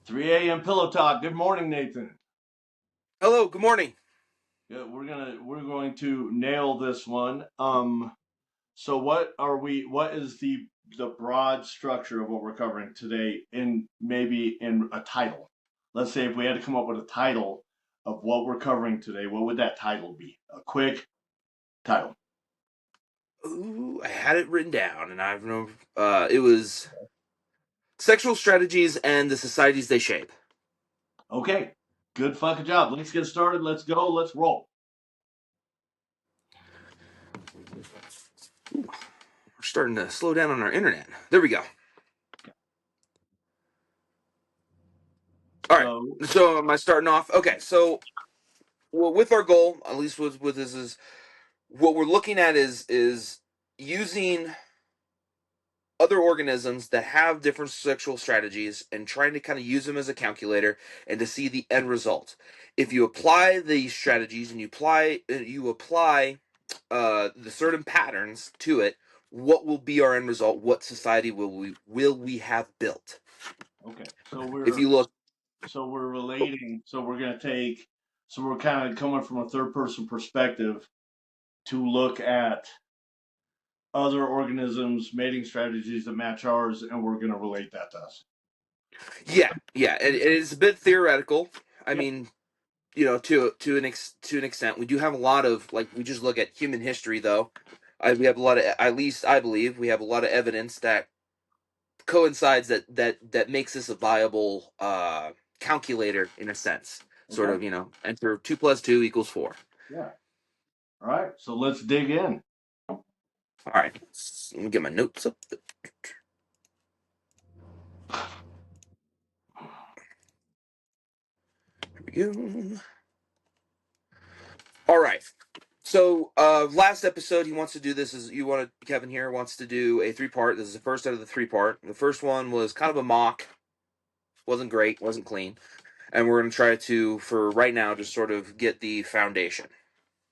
3 a.m. Pillow Talk. Good morning, Nathan. Hello, good morning. Yeah, we're going to nail this one. So what is the broad structure of what we're covering today in maybe in a title? Let's say if we had to come up with a title of what we're covering today, what would that title be? A quick title. Ooh, I had it written down, and I've no. It was sexual strategies and the societies they shape. Okay. Good fucking job. Let's get started. Let's go. Let's roll. We're starting to slow down on our internet. There we go. All right. So So am I starting off? Okay. So with our goal, at least with this is what we're looking at is using other organisms that have different sexual strategies and trying to kind of use them as a calculator and to see the end result. If you apply these strategies and you apply the certain patterns to it, what will be our end result? What society will we have built? okay. So If we're you look, so we're relating. So we're going to take. So we're kind of coming from a third person perspective to look at other organisms' mating strategies that match ours, and we're going to relate that to us. yeah, it is a bit theoretical. I Yep. mean, to an extent, we do have a lot of like we just look at human history though. We have a lot of, at least I believe, we have a lot of evidence that coincides that makes this a viable calculator in a sense. Sort Okay. of, enter 2 plus 2 equals 4. Yeah. All right. So let's dig in. All right, let me get my notes up. Here we go. All right. So last episode he wants to do this is you want to Kevin here wants to do a 3-part. This is the first out of the 3-part. The first one was kind of a mock, wasn't great, wasn't clean, and we're going to try to for right now just sort of get the foundation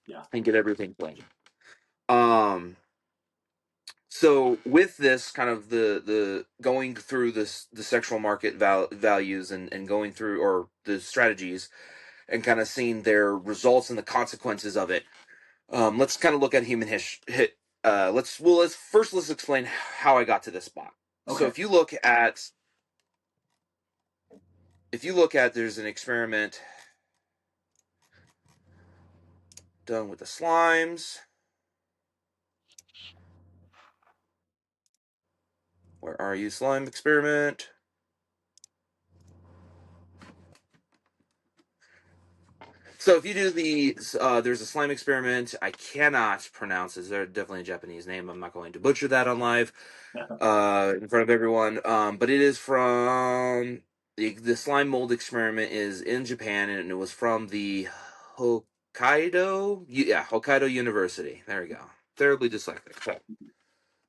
Yeah. and get everything clean. Um, so with this kind of the going through this the sexual market values and going through or the strategies and kind of seeing their results and the consequences of it. Let's kind of look at human history. Let's explain how I got to this spot. So Okay. if you look at there's an experiment done with the slimes. Where are you, slime experiment? So if you do there's a slime experiment. I cannot pronounce it. There's definitely a Japanese name. I'm not going to butcher that on live in front of everyone. But it is from the slime mold experiment is in Japan, and it was from the Hokkaido University. There we go. Terribly dyslexic. So,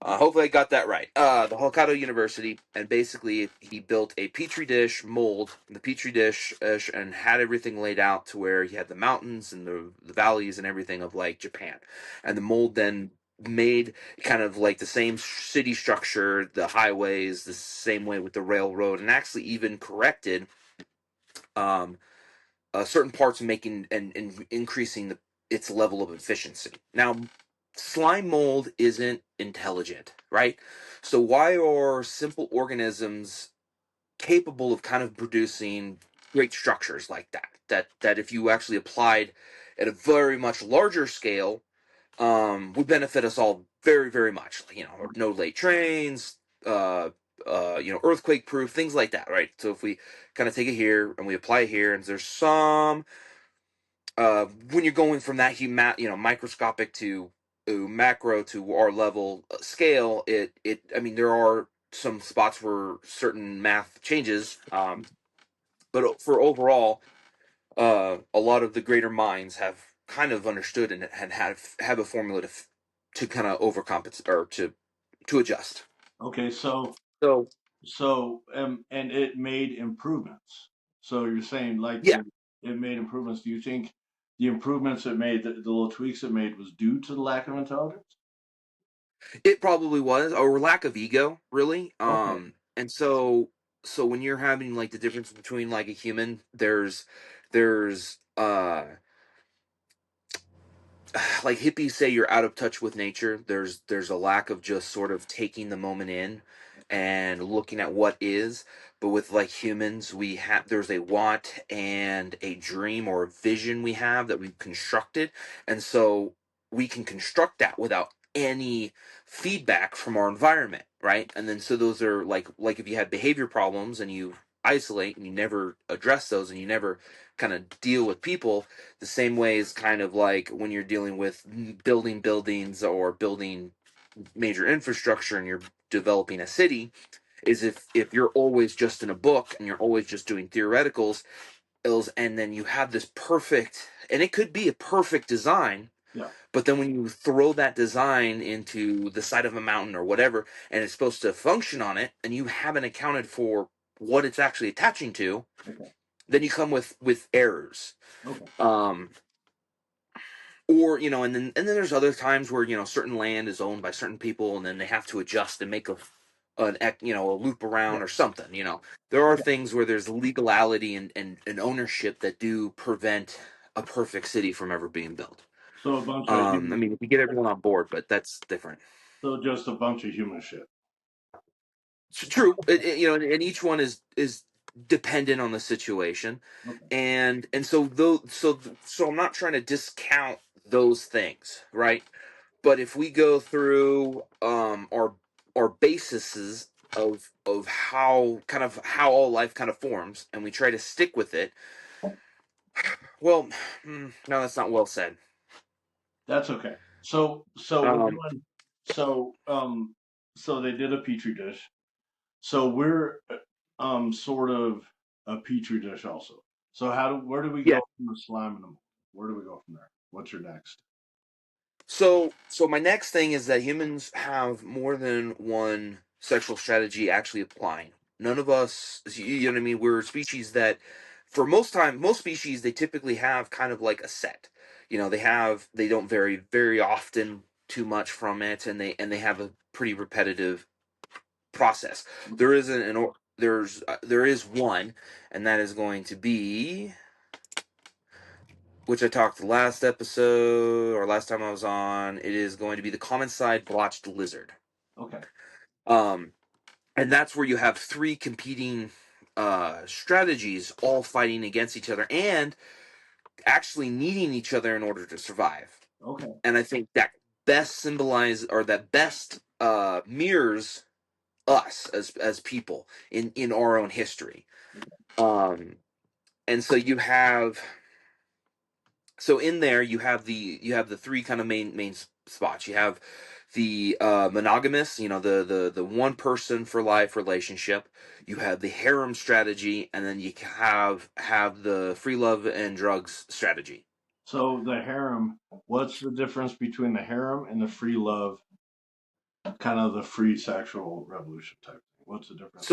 hopefully I got that right. The Hokkaido University, and basically he built a petri dish mold, the petri dish, and had everything laid out to where he had the mountains and the valleys and everything of like Japan, and the mold then made kind of like the same city structure, the highways, the same way with the railroad, and actually even corrected um, certain parts, making and increasing its level of efficiency. Now, slime mold isn't intelligent, right? So why are simple organisms capable of kind of producing great structures like that? That if you actually applied at a very much larger scale, would benefit us all very, very much. No late trains, earthquake proof, things like that, right? So if we kind of take it here and we apply it here, and there's some when you're going from that microscopic to macro to our level scale, I mean, there are some spots where certain math changes, but for overall, a lot of the greater minds have kind of understood and have a formula to kind of overcompensate or to adjust. Okay. So So and it made improvements. So you're saying like yeah, it made improvements. Do you think the improvements it made, the little tweaks it made, was due to the lack of intelligence? it probably was, or lack of ego, really. Okay. And so so when you're having like the difference between like a human, there's like hippies say you're out of touch with nature. There's a lack of just sort of taking the moment in and looking at what is. But with like humans, we have there's a want and a dream or a vision we have that we've constructed, and so we can construct that without any feedback from our environment, right? And then so those are like if you had behavior problems and you isolate and you never address those and you never kind of deal with people the same way as kind of like when you're dealing with building buildings or building major infrastructure and you're developing a city is if you're always just in a book and you're always just doing theoreticals and then you have this perfect and it could be a perfect design, Yeah. but then when you throw that design into the side of a mountain or whatever and it's supposed to function on it and you haven't accounted for what it's actually attaching to, Okay. then you come with errors. Okay. um or and then there's other times where certain land is owned by certain people and then they have to adjust and make a loop Yeah. around or something. There are Okay. things where there's legality and ownership that do prevent a perfect city from ever being built. So a bunch of I human. mean, if you get everyone on board, but that's different. So just a bunch of human shit. It's true. And each one is dependent on the situation, Okay. and so I'm not trying to discount those things, right? But if we go through our bases of how all life kind of forms, and we try to stick with it, well, no, that's not well said. That's okay. So we're Um, doing so so they did a petri dish. So we're sort of a petri dish also. So where do we yeah. go from the slime and the mold? Where do we go from there? What's your next? So my next thing is that humans have more than one sexual strategy actually applying. None of us, you know what I mean? We're a species that, for most species, they typically have kind of like a set. They don't vary very often too much from it, and they have a pretty repetitive process. Okay. There isn't there is one, and that is going to be which I talked last episode or last time I was on. It is going to be the common side blotched lizard. Okay. Um, and that's where you have three competing strategies all fighting against each other and actually needing each other in order to survive. Okay. And I think that best symbolize or that best mirrors us as people in our own history. Um, and so in there you have the three kind of main spots. You have the monogamous, the one person for life relationship. You have the harem strategy, and then you have the free love and drugs strategy. So the harem, what's the difference between the harem and the free love, kind of the free sexual revolution type thing? What's the difference?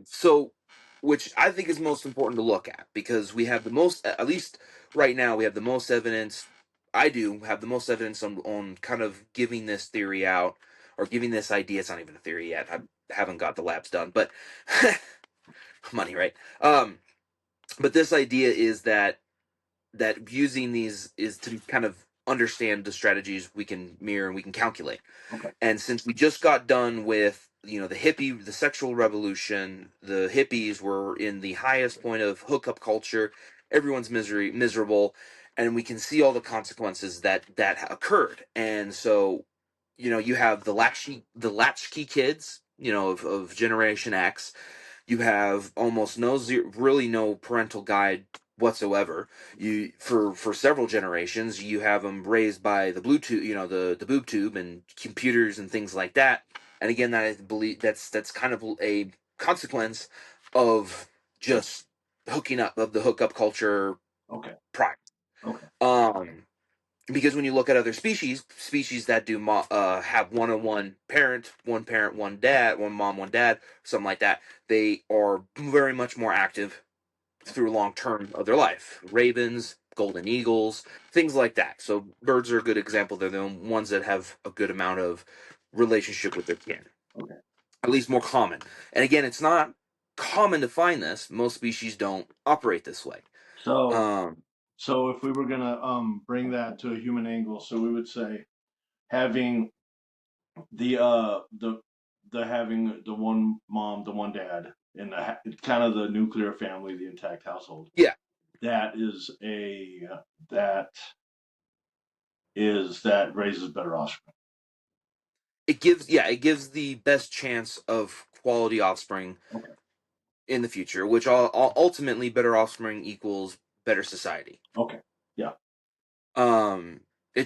So which I think is most important to look at because we have the most, at least right now, we have the most evidence. I do have the most evidence on kind of giving this theory out or giving this idea. It's not even a theory yet. I haven't got the labs done, but money, right? But this idea is that using these is to kind of understand the strategies we can mirror and we can calculate. Okay. And since we just got done with the sexual revolution, the hippies were in the highest point of hookup culture. Everyone's miserable, and we can see all the consequences that occurred. And so, you have the latchkey kids, of Generation X. You have almost really no parental guide whatsoever. You for several generations, you have them raised by the Bluetooth, the boob tube and computers and things like that. And again, that I believe that's kind of a consequence of just hooking up of the hookup culture Okay. prior. Okay. Um, because when you look at other species that do have one-on-one parent, one dad, one mom, one dad, something like that, they are very much more active through long term of their life. Ravens, golden eagles, things like that. So birds are a good example. They're the ones that have a good amount of relationship with their kin, Okay. at least more common. And again, it's not. common to find this. Most species don't operate this way. So, Um, so if we were gonna bring that to a human angle, so we would say having the having the one mom, the one dad, and kind of the nuclear family, the intact household. yeah, That is a that that raises better offspring. it gives the best chance of quality offspring Okay. in the future, which ultimately better offspring equals better society. Okay. Yeah. Um, they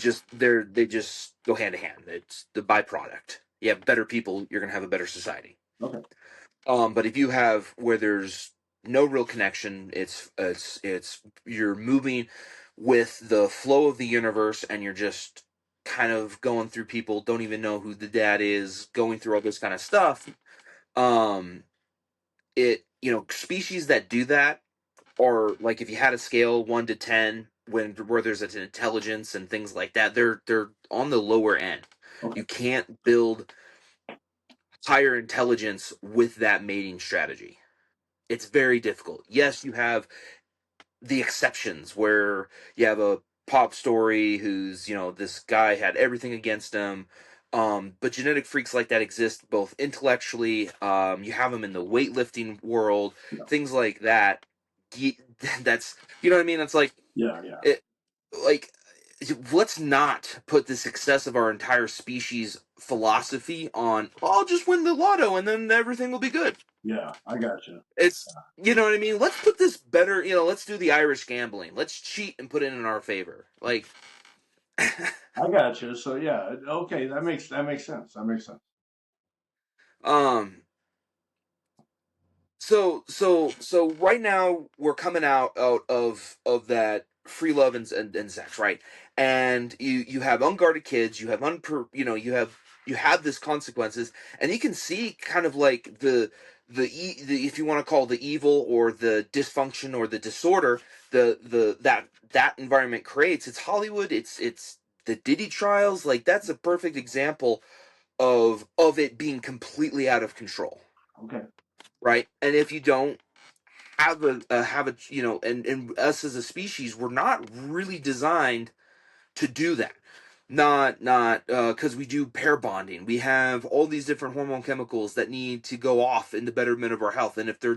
just go hand in hand. It's the byproduct. You have better people, you're gonna have a better society. Okay. But if you have where there's no real connection, it's you're moving with the flow of the universe, and you're just kind of going through people don't even know who the dad is, going through all this kind of stuff. Um, species that do that, or like if you had a scale 1 to 10 where there's an intelligence and things like that, they're on the lower end. Okay. You can't build higher intelligence with that mating strategy. It's very difficult. Yes, you have the exceptions where you have a pop story who's, this guy had everything against him. But genetic freaks like that exist both intellectually. You have them in the weightlifting world, Yeah. things like that. That's, you know what I mean? It's like, Yeah. Yeah. it, like, let's not put the success of our entire species philosophy on, oh, I'll just win the lotto and then everything will be good. Yeah. I got you. It's, you know what I mean? Let's put this better, let's do the Irish gambling. Let's cheat and put it in our favor. Like, I got you. So yeah. Okay. That makes sense. That makes sense. um, so right now we're coming out of that free love and sex, right? And you have unguarded kids, you have you have this consequences, and you can see kind of like the if you want to call the evil or the dysfunction or the disorder that environment creates. It's Hollywood. It's the Diddy trials. Like that's a perfect example of it being completely out of control, Okay. right? And if you don't have a and us as a species, we're not really designed to do that. Not because we do pair bonding. We have all these different hormone chemicals that need to go off in the betterment of our health. And if they're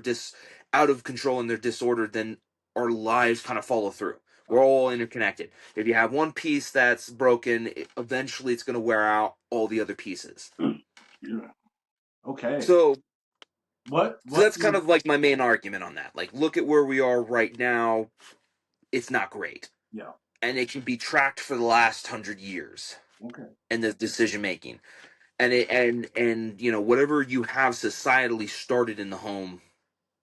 out of control and they're disordered, then our lives kind of follow through. We're all interconnected. If you have one piece that's broken, eventually it's going to wear out all the other pieces. Yeah. Okay. So so What that's do kind you? of like my main argument on that. Like, look at where we are right now. It's not great, Yeah. and it can be tracked for the last 100 years Okay. in the decision making. And whatever you have societally started in the home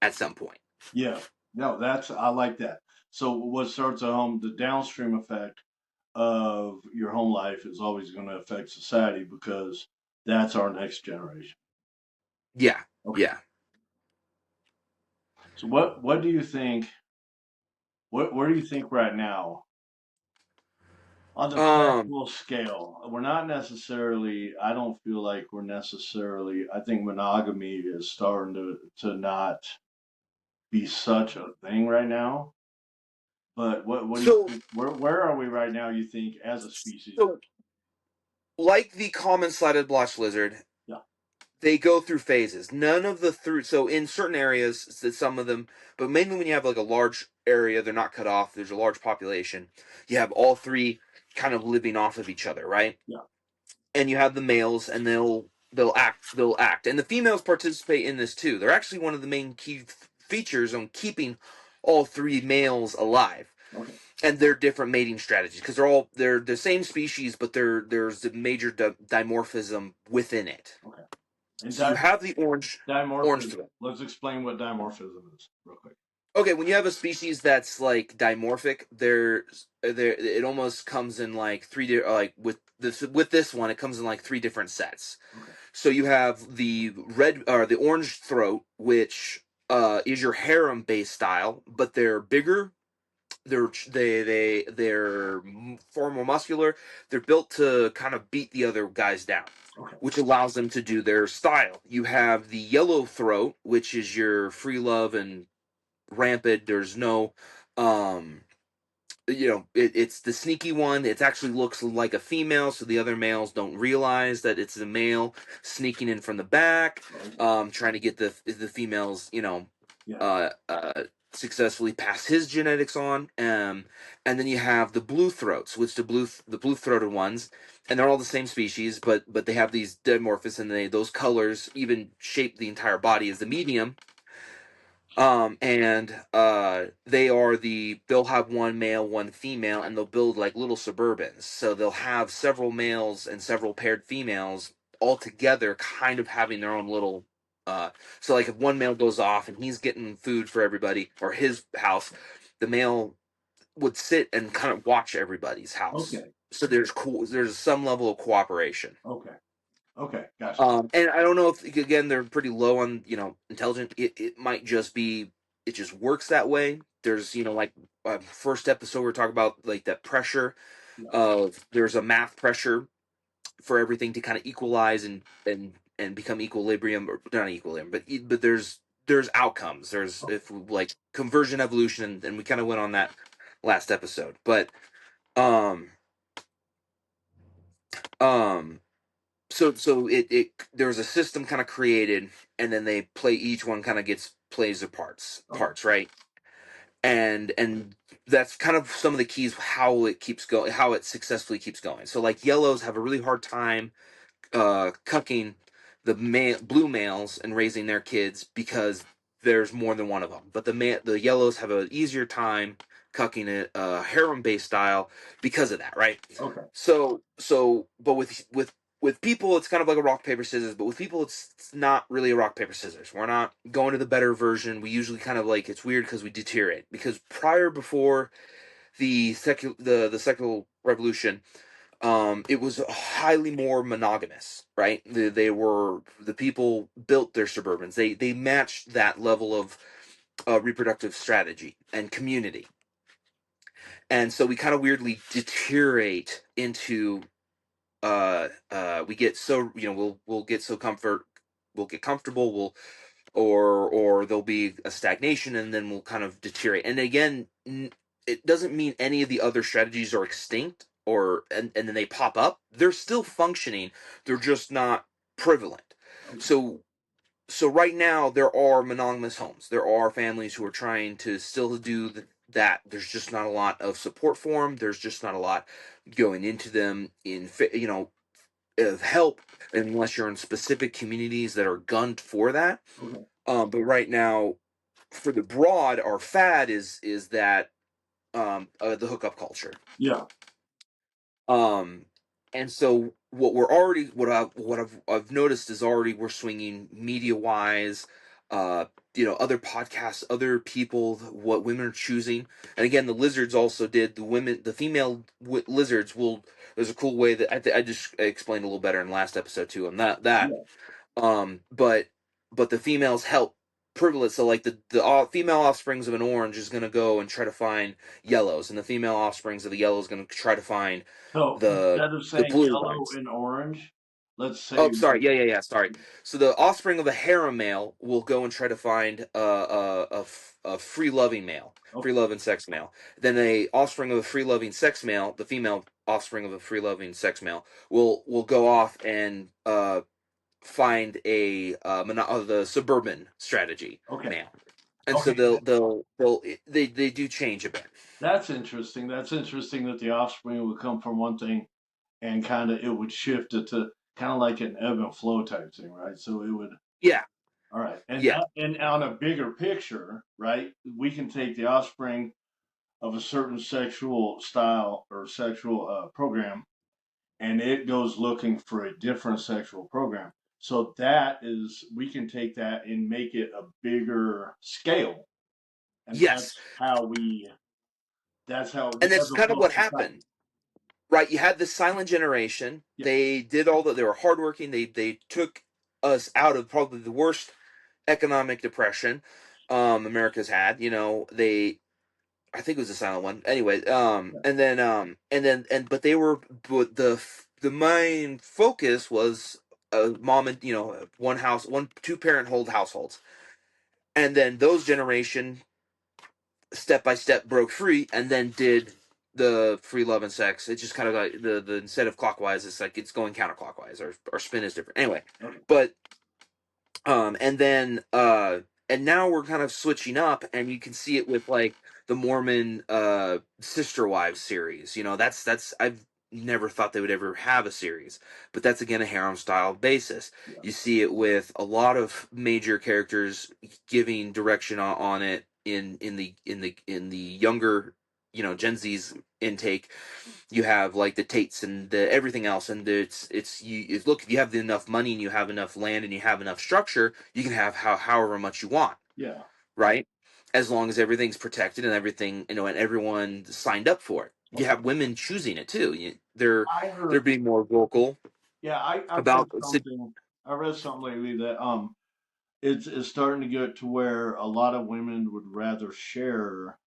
at some point. Yeah. No, that's I like that. So what starts at home, the downstream effect of your home life is always going to affect society because that's our next generation. Yeah, Okay. yeah. So what do you think? Where do you think right now on the Um, practical scale? We're not necessarily. I don't feel like we're necessarily. I think monogamy is starting to not be such a thing right now. But what do you so think? Where are we right now? You think as a species? so like the common sided blotched lizard, Yeah. they go through phases. None of the through so in certain areas, some of them, but mainly when you have like a large area, they're not cut off. There's a large population. You have all three kind of living off of each other, right? Yeah. And you have the males, and they'll act, and the females participate in this too. They're actually one of the main key features on keeping all three males alive, Okay. and their different mating strategies because they're the same species, but there's a major dimorphism within it. Okay. And So you have the orange dimorphism. thread. Let's explain what dimorphism is real quick. Okay, when you have a species that's like dimorphic, it almost comes in like like with this one, it comes in like three different sets. Okay. So you have the red or the orange throat, which is your harem based style, but they're bigger, they're far more muscular. They're built to kind of beat the other guys down, Okay. which allows them to do their style. You have the yellow throat, which is your free love and rampant. There's no it's the sneaky one. It actually looks like a female, so the other males don't realize that it's a male sneaking in from the back, Okay. trying to get the females, Yeah. uh, uh, successfully pass his genetics on. And then you have the blue throats, which the blue throated ones, and they're all the same species, but they have these dimorphous, and those colors even shape the entire body as the medium. And they'll have one male, one female, and they'll build like little suburbans. So they'll have several males and several paired females all together, kind of having their own little. So like if one male goes off and he's getting food for everybody or his house, the male would sit and kind of watch everybody's house. Okay. So there's some level of cooperation. Okay. Okay. Gotcha. And I don't know if again they're pretty low on intelligent. It might just be it just works that way. There's like first episode we are talking about like that pressure Yeah. of there's a math pressure for everything to kind of equalize and become equilibrium or not equilibrium, but there's outcomes. There's if like conversion evolution and we kind of went on that last episode, but um um so it there's a system kind of created and then they play each one kind of plays their Okay. parts right and that's kind of some of the keys how it keeps going how it successfully keeps going so like yellows have a really hard time cucking blue males and raising their kids because there's more than one of them. But the yellows have an easier time cucking it harem based style because of that, right? Okay. But with people, it's kind of like a rock paper scissors. But with people, it's not really a rock paper scissors. We're not going to the better version. We usually kind of like it's weird because we deteriorate because before the sexual revolution it was highly more monogamous, right? The people built their suburbans. They matched that level of reproductive strategy and community, and so we kind of weirdly deteriorate into we get so we'll get so we'll get comfortable or there'll be a stagnation and then we'll kind of deteriorate. And again, it doesn't mean any of the other strategies are extinct and then they pop up. They're still functioning. They're just not prevalent. Okay. So so right now there are monogamous homes. There are families who are trying to still do that. There's just not a lot of support for them. There's just not a lot going into them of help unless you're in specific communities that are gunned for that. Okay. But right now, for the broad, our fad is that the hookup culture. Yeah. Um, and so I've noticed is already we're swinging media wise, other podcasts, other people, what women are choosing, and again the lizards also did the female lizards will. There's a cool way that I just explained a little better in the last episode too, and that Yeah. but the females help privilege. So like the female offsprings of an orange is going to go and try to find yellows, and the female offsprings of the yellow is going to try to find So the instead of the saying blue yellow ones. and orange, let's say Oh, sorry. Yeah. Sorry. So the offspring of a harem male will go and try to find a free loving male, free okay. loving sex male. Then a offspring of a free loving sex male, the female offspring of a free loving sex male, will go off and find the suburban strategy Okay. male, and so Okay. they do change a bit. That's interesting. That's interesting that the offspring would come from one thing and kind of it would shift it to kind of like an ebb and flow type thing, right? So it would. Yeah, All right. yeah, And on a bigger picture, right? We can take the offspring of a certain sexual style or sexual program, and it goes looking for a different sexual program. So that is, we can take that and make it a bigger scale, and yes, that's how the and that's ebb and kind of flow what society. happened, right? You had this silent generation. Yeah. They did all that. They were hardworking. They took us out of probably the worst economic depression America's had. I think it was a silent one. Anyway, Yeah. but they were, but the main focus was a mom and one house, one two parent hold households, and then those generation step by step broke free, and then did the free love and sex. It's just kind of like the instead of clockwise, it's like it's going counterclockwise, or spin is different. Anyway, Okay. but and then and now we're kind of switching up, and you can see it with like the Mormon Sister Wives series. That's I've never thought they would ever have a series, but that's again a harem style basis. Yeah. You see it with a lot of major characters giving direction on it in the younger, Gen Z's intake. You have like the Tates and the everything else, and look, if you have enough money and you have enough land and you have enough structure, you can have however much you want, Yeah. right? As long as everything's protected and everything, and everyone signed up for it. You Okay. have women choosing it too. They're I heard. they're being more vocal Yeah, I've heard about. something. I read something lately that it's starting to get to where a lot of women would rather share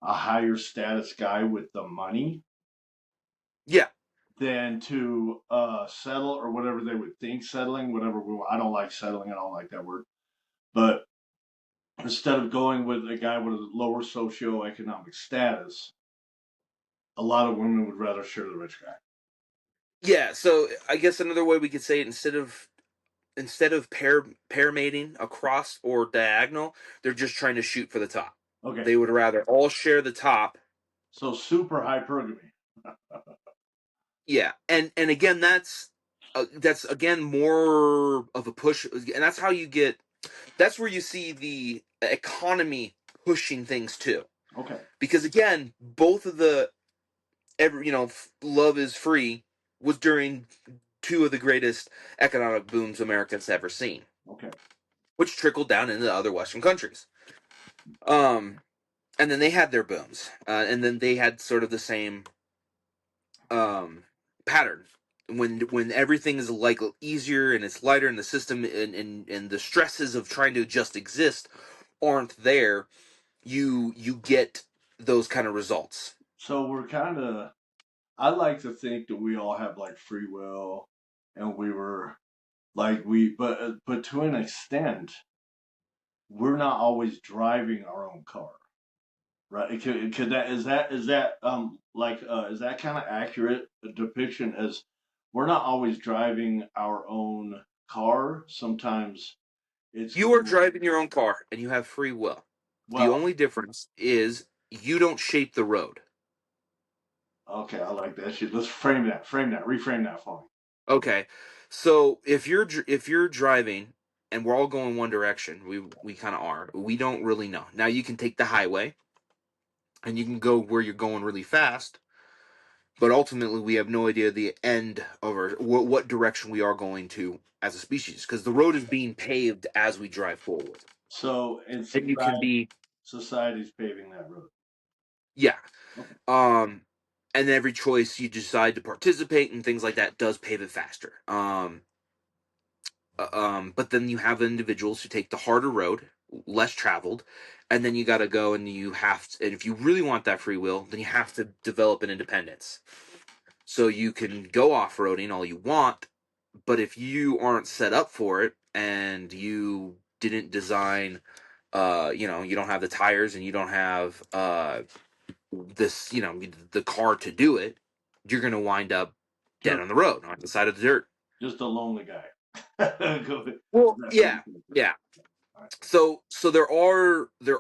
a higher status guy with the money Yeah, than to settle or whatever they would think settling, whatever I don't like settling, I don't like that word. But instead of going with a guy with a lower socioeconomic status, a lot of women would rather share the rich guy. yeah. So I guess another way we could say it, instead of pair mating across or diagonal, they're just trying to shoot for the top. Okay. They would rather all share the top. So super hypergamy. Yeah, and again, that's again more of a push, and that's how you get. That's where you see the economy pushing things too, Okay. because again, both of the love is free was during two of the greatest economic booms America's ever seen, Okay. which trickled down into other Western countries. Um, and then they had their booms, and then they had sort of the same um, pattern. When everything is like easier and it's lighter in the system, and the stresses of trying to just exist aren't there, you get those kind of results. So we're kind of, I like to think that we all have like free will and we were like but to an extent, we're not always driving our own car. Right? Could that is that kind of accurate depiction as we're not always driving our own car. Sometimes it's You are driving your own car and you have free will. The well, only difference is you don't shape the road. okay, I like that shit. Let's reframe that for me. Okay, so if you're driving and we're all going one direction, we kind of are. We don't really know. Now you can take the highway and you can go where you're going really fast, but ultimately we have no idea the end of what direction we are going to as a species, because the road is being paved as we drive forward, So in and you can be, society's paving that road. yeah. Okay. um and every choice you decide to participate in things like that does pave it faster. But then you have individuals who take the harder road, less traveled, and then you got to go and and if you really want that free will, then you have to develop an independence. So you can go off roading all you want, but if you aren't set up for it and you didn't design, you don't have the tires and you don't have the car to do it, you're gonna wind up dead Sure. on the road on the side of the dirt. Just a lonely guy. Go ahead. Well, That's what yeah, you think. yeah. All right. So there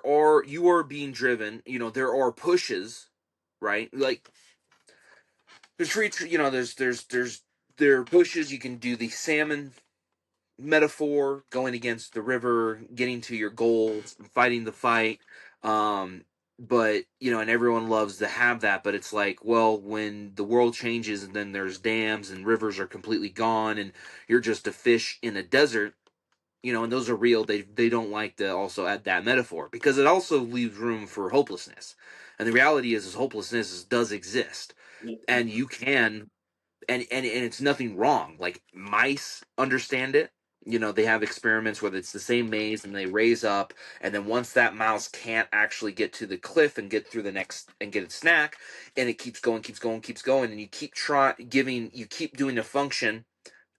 are you are being driven. There are pushes, right? Like there's free, there are pushes. You can do the salmon metaphor, going against the river, getting to your goals, fighting the fight. But and everyone loves to have that, but it's like, well, when the world changes and then there's dams and rivers are completely gone and you're just a fish in a desert, and those are real. They don't like to also add that metaphor because it also leaves room for hopelessness. And the reality is hopelessness does exist, It and you can, and it's nothing wrong. Like mice understand it. they have experiments where it's the same maze and they raise up, and then once that mouse can't actually get to the cliff and get through the next and get its snack, and it keeps going, keeps going, keeps going, and you keep doing the function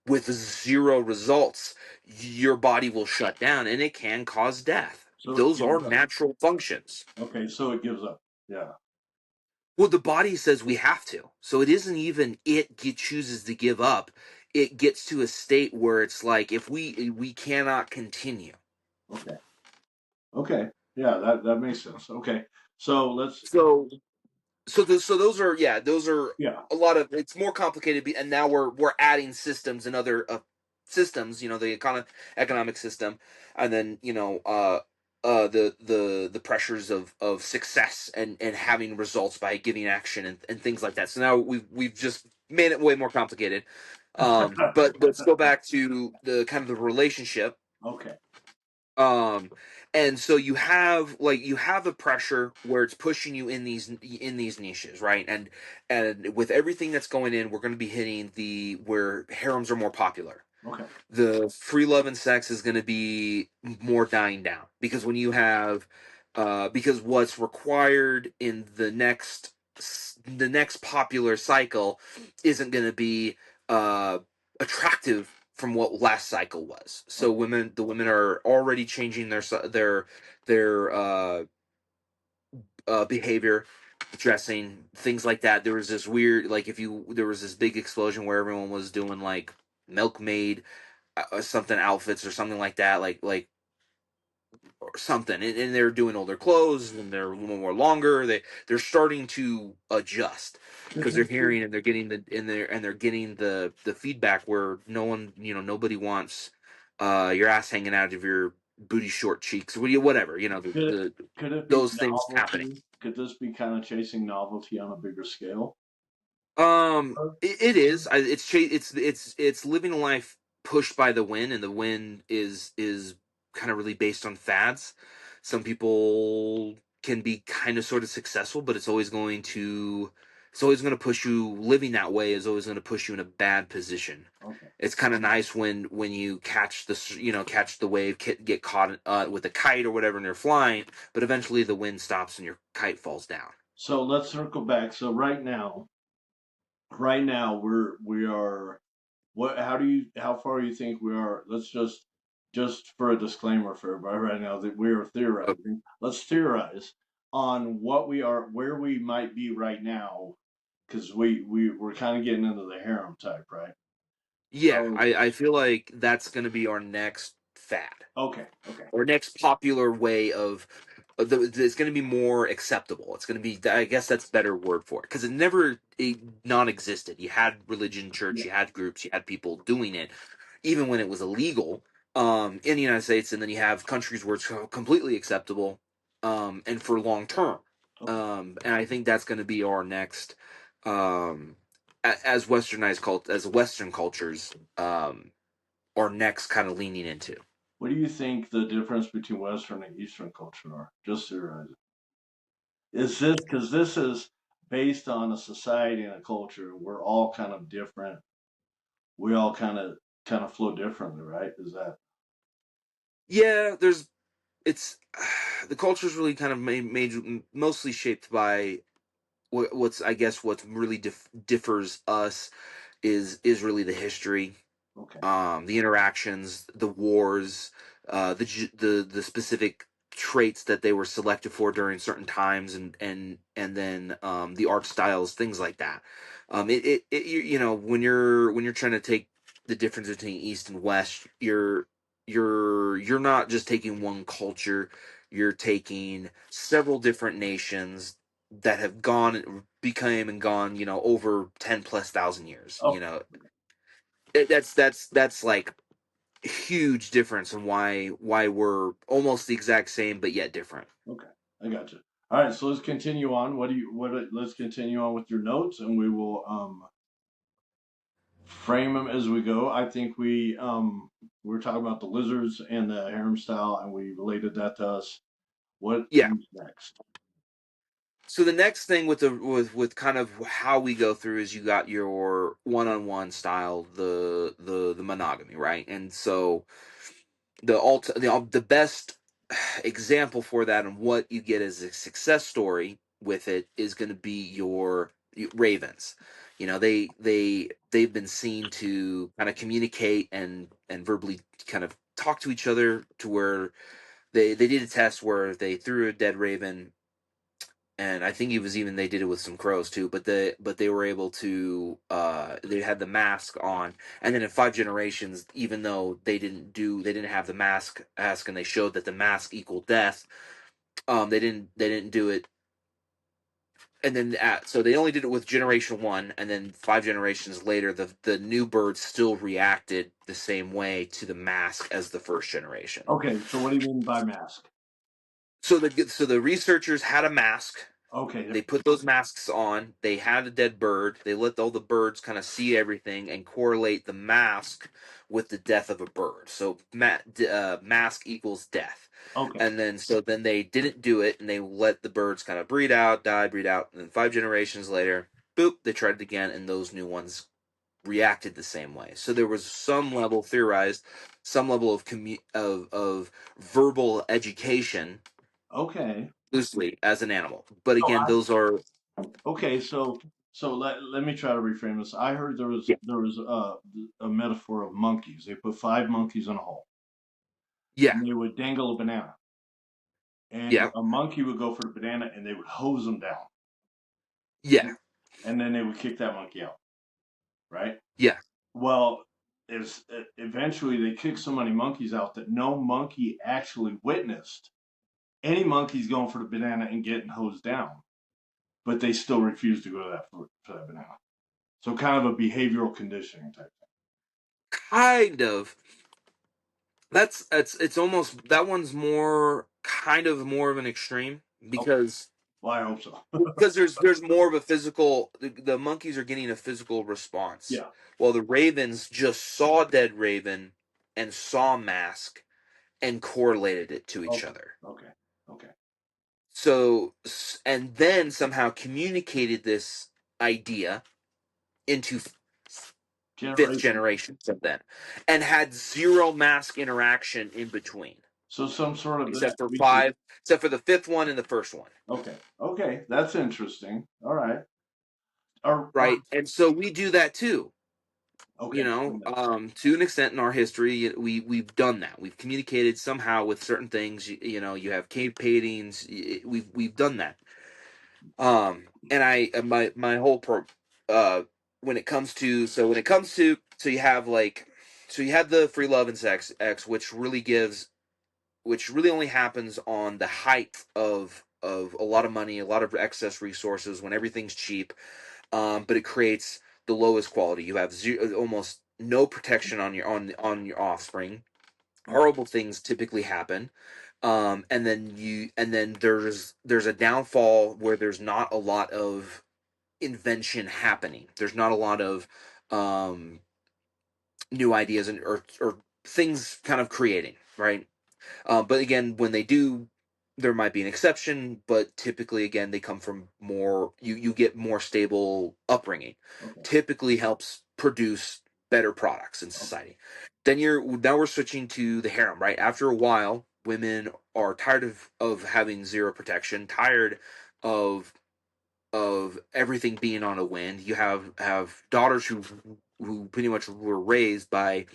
with zero results, your body will shut down and it can cause death. So it Those are gives up. natural functions. Okay, so it gives up. Yeah. Well, the body says we have to. So it isn't even chooses to give up. It gets to a state where it's like if we cannot continue. Okay. Okay. Yeah, that makes sense. Okay. So let's. So so those are, yeah, those are Yeah. a lot of, it's more complicated, and now we're adding systems and other systems, the economic system, and then the pressures of success and having results by giving action and things like that. So now we've just made it way more complicated. But let's go back to the kind of the relationship. Okay. um and so you have a pressure where it's pushing you in these niches, right? And with everything that's going in, we're going to be hitting the where harems are more popular. Okay. The free love and sex is going to be more dying down, because when you have because what's required in the next popular cycle isn't going to be uh attractive from what last cycle was. So Okay. the women are already changing their behavior, dressing, things like that. There was this weird, like, if you there was this big explosion where everyone was doing like milkmaid something outfits or something like that, like or something, and they're doing older clothes and they're a little more longer. They're starting to adjust Could because they're this be, hearing and they're getting they're getting the feedback where nobody wants your ass hanging out of your booty short cheeks, whatever, could it, the could it be those things happening. novelty? Could this be kind of chasing novelty on a bigger scale? It is. It's living a life pushed by the wind, and the wind is kind of really based on fads. Some people can be kind of sort of successful, but it's always going to push you. Living that way is always going to push you in a bad position. Okay. It's kind of nice when you catch the wave, get caught with a kite or whatever, and you're flying, but eventually the wind stops and your kite falls down. So let's circle back. So right now we are what how far do you think we are? Let's just for a disclaimer for everybody right now that we are theorizing. Let's theorize on what we are where we might be right now because we're kind of getting into the harem type, right? Yeah, So I feel like that's going to be our next fad, okay, okay. or next popular way it's going to be more acceptable. It's going to be, I guess that's a better word for it, because it non-existed. You had religion, church, Yeah. you had groups, you had people doing it, even when it was illegal in the United States, and then you have countries where it's completely acceptable, and for long term. Okay. And I think that's going to be our next. As westernized as Western cultures are next kind of leaning into. What do you think the difference between Western and Eastern culture are? Just theorizing. Is this because this is based on a society and a culture? We're all kind of different. We all kind of flow differently, right? Is that Yeah, it's the culture is really kind of mostly shaped by what's, I guess, what really differs us is really the history, okay? the interactions, the wars, the specific traits that they were selected for during certain times, and then the art styles, things like that. When you're trying to take the difference between East and West, you're not just taking one culture. You're taking several different nations that have became and gone, over 10 plus thousand years. Oh, That's like huge difference in why we're almost the exact same but yet different. okay. I got you. All right, so let's continue on. Let's continue on with your notes, and we will frame them as we go. I think we were talking about the lizards and the harem style, and we related that to us. What Yeah. comes next? So the next thing with with kind of how we go through is you got your one-on-one style, the monogamy, right? And so the best example for that and what you get as a success story with it is going to be your ravens. You know, they've been seen to kind of communicate and verbally kind of talk to each other to where they did a test where they threw a dead raven, and I think it was even they did it with some crows too. But they were able to they had the mask on, and then in 5 generations, even though they didn't have the mask, and they showed that the mask equaled death. They didn't do it, and then so they only did it with generation one, and then 5 generations later, the new birds still reacted the same way to the mask as the first generation. Okay, so what do you mean by mask? So the researchers had a mask. Okay, They put those masks on. They had a dead bird. They let all the birds kind of see everything and correlate the mask with the death of a bird. So mask equals death. okay, And then so then they didn't do it, and they let the birds kind of breed out, die, breed out, and then 5 generations later, boop, they tried it again, and those new ones reacted the same way. So there was some level theorized, some level of of verbal education okay. loosely as an animal. But So again, those are okay, so let me try to reframe this. I heard yeah, there was a metaphor of monkeys. They put five monkeys in a hole, yeah, and they would dangle a banana, and yeah, a monkey would go for the banana, and they would hose them down, yeah, and then they would kick that monkey out, right? yeah. Well, is eventually they kicked so many monkeys out that no monkey actually witnessed any monkeys going for the banana and getting hosed down, but they still refused to go to that for that banana. So kind of a behavioral conditioning type thing. Kind of. That's it's almost that one's more kind of more of an extreme Okay, because well I hope so. there's more of a physical. The monkeys are getting a physical response, Yeah. while the ravens just saw dead raven and saw mask and correlated it to each Okay. other. Okay. Okay. So and then somehow communicated this idea into fifth Generation. generations of them, and had zero mask interaction in between, So some sort of that except for research. five, except for the fifth one and the first one, Okay. Okay. That's interesting. All right. Are right? And so we do that too. okay. To an extent in our history, we've done that. We've communicated somehow with certain things. You have cave paintings. We've done that. And my whole uh, when it comes to so you have like so you have the free love and sex X, which really only happens on the height of a lot of money, a lot of excess resources when everything's cheap. But it creates the lowest quality. You have almost no protection on your offspring. Horrible things typically happen. And then there's a downfall where there's not a lot of invention happening. There's not a lot of um, new ideas or things kind of creating, right? But again, when they do, there might be an exception, but typically, again, they come from more, you get more stable upbringing. Okay. Typically helps produce better products in Okay. society. Now we're switching to the harem, right? After a while, women are tired of having zero protection, tired of everything being on a wind. You have daughters who pretty much were raised by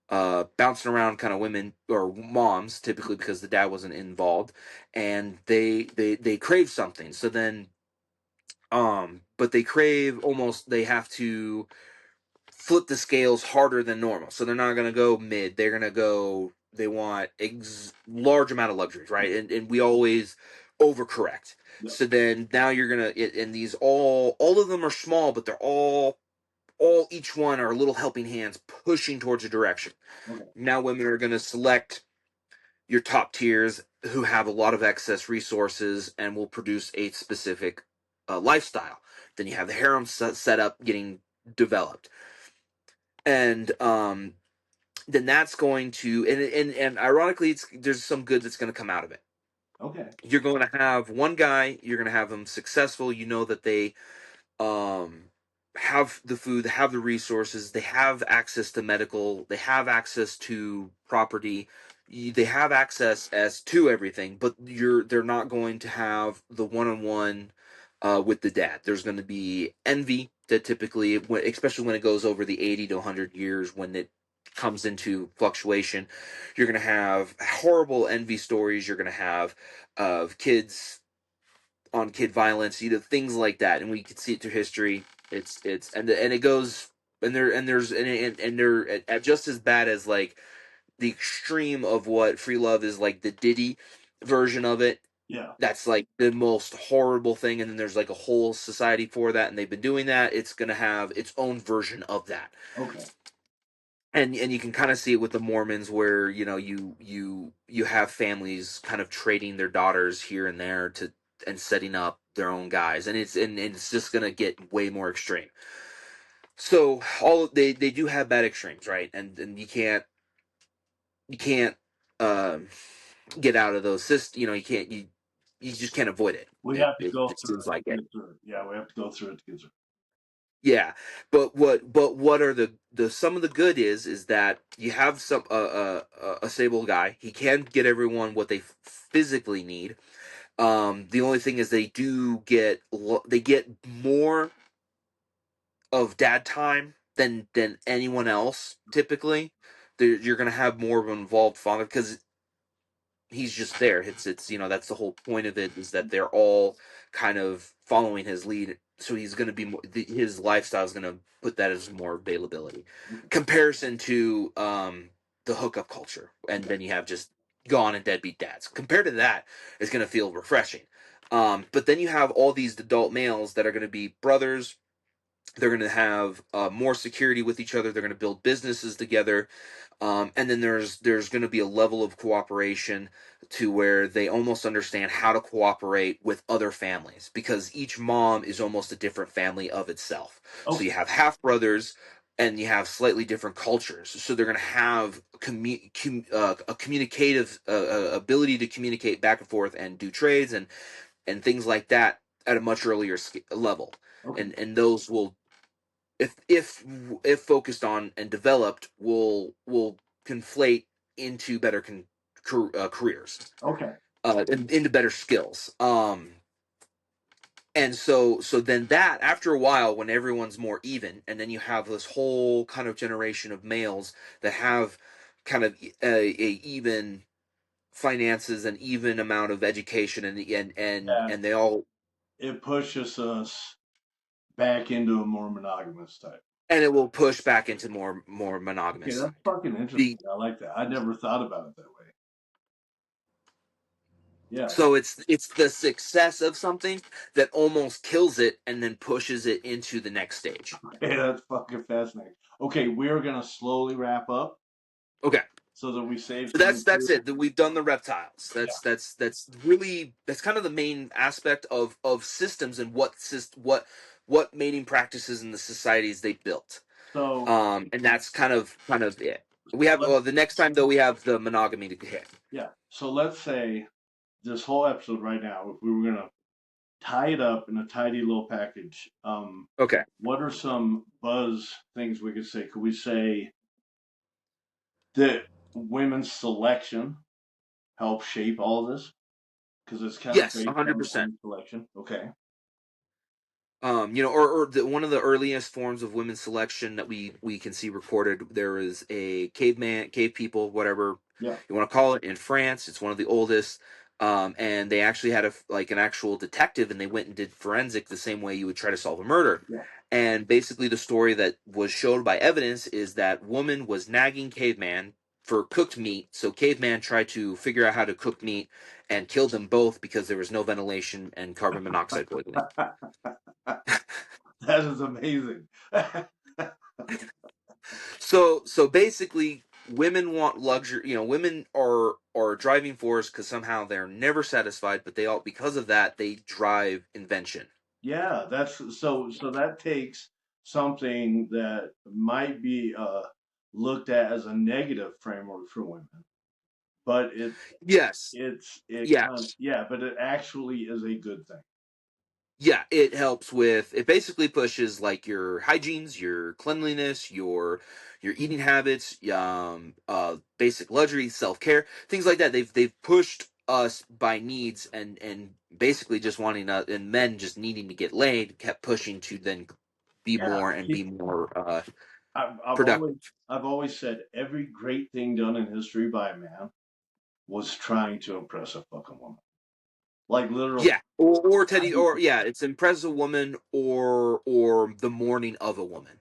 bouncing around kind of women or moms typically because the dad wasn't involved, and they crave something. So then but they crave almost they have to flip the scales harder than normal. So they're not going to go mid, they're going to go, they want large amount of luxuries, right? And we always overcorrect. Yeah. So then now you're going to, and these all of them are small, but they're all each one are little helping hands pushing towards a direction. Okay. Now women are going to select your top tiers who have a lot of excess resources and will produce a specific lifestyle. Then you have the harem set up getting developed, and then that's going to and ironically, there's some good that's going to come out of it. Okay. You're going to have one guy, you're going to have them successful. You know that they um, have the food, they have the resources, they have access to medical, they have access to property, they have access as to everything. But they're not going to have the one-on-one with the dad. There's going to be envy that typically, especially when it goes over the 80 to 100 years, when it comes into fluctuation, you're going to have horrible envy stories. You're going to have of kids on kid violence, things like that, and we can see it through history. It's and it goes and they're just as bad as like the extreme of what free love is, like the Diddy version of it. Yeah. That's like the most horrible thing, and then there's like a whole society for that, and they've been doing that. It's gonna have its own version of that, Okay. and you can kind of see it with the Mormons, where you have families kind of trading their daughters here and there to and setting up their own guys, and it's just gonna get way more extreme. So they do have bad extremes, right? And you can't um, get out of those systems. You know, you just can't avoid it. We It have to it, go it through seems it like to it. get through it. Yeah, we have to go through it to get through Yeah, but what are the some of the good is that you have a stable guy. He can get everyone what they physically need. The only thing is they get more of dad time than anyone else typically. You're gonna have more of an involved father because he's just there. It's that's the whole point of it, is that they're all kind of following his lead. So he's going to be more, his lifestyle is going to put that as more availability, it. Okay. comparison to the hookup culture, and Yeah. then you have just gone and deadbeat dads. Compared to that, it's going to feel refreshing. But then you have all these adult males that are going to be brothers. They're going to have more security with each other. They're going to build businesses together, and then there's going to be a level of cooperation to where they almost understand how to cooperate with other families, because each mom is almost a different family of itself. So Okay. you have half brothers and you have slightly different cultures. So they're going to have a communicative ability to communicate back and forth and do trades and things like that at a much earlier level. Okay. And those will, if focused on and developed, will conflate into better careers, Okay. into better skills. And so then that, after a while, when everyone's more even, and then you have this whole kind of generation of males that have kind of a even finances and even amount of education, Yeah. and they all, It pushes us back into a more monogamous type. and it will push back into more Okay, monogamous that's side. fucking The interesting. I like that. I never thought about it that way. Yeah. So it's the success of something that almost kills it and then pushes it into the next stage. Hey, that's fucking fascinating. Okay, we're gonna slowly wrap up Okay. so that we save So some that's material. it. We've done the reptiles. Yeah. That's kind of the main aspect of systems, and what mating practices in the societies they built. So And that's kind of it. We so have, let's well, the next time though, we have the monogamy to hit. yeah. So let's say this whole episode right now, if we were gonna tie it up in a tidy little package, Okay. what are some buzz things we could say? Could we say that women's selection helped shape all this? Because it's kind of Yes, based on 100%. women's selection. Okay. Or one of the earliest forms of women's selection that we can see recorded. There is a cave people, whatever Yeah. you want to call it, in France. It's one of the oldest. And they actually had like an actual detective, and they went and did forensic the same way you would try to solve a murder. Yeah. And basically, the story that was showed by evidence is that woman was nagging caveman for cooked meat. So caveman tried to figure out how to cook meat and killed them both because there was no ventilation and carbon monoxide poisoning. That is amazing. So basically, women want luxury. Women are a driving force because somehow they're never satisfied, but they all, because of that, they drive invention. Yeah, that's so that takes something that might be looked at as a negative framework for women but Yes. it kind of, Yes. yeah, but it actually is a good thing. Yeah, it helps with it basically pushes like your hygienes, your cleanliness, your eating habits, basic luxury, self-care, things like that. They've pushed us by needs and basically just wanting and men just needing to get laid kept pushing to then be Yeah, more and be more I've, I've always productive. I've always said every great thing done in history by a man was trying to impress a fucking woman. Like literally. Yeah, or Teddy, or yeah, it's impress a woman or the morning of a woman.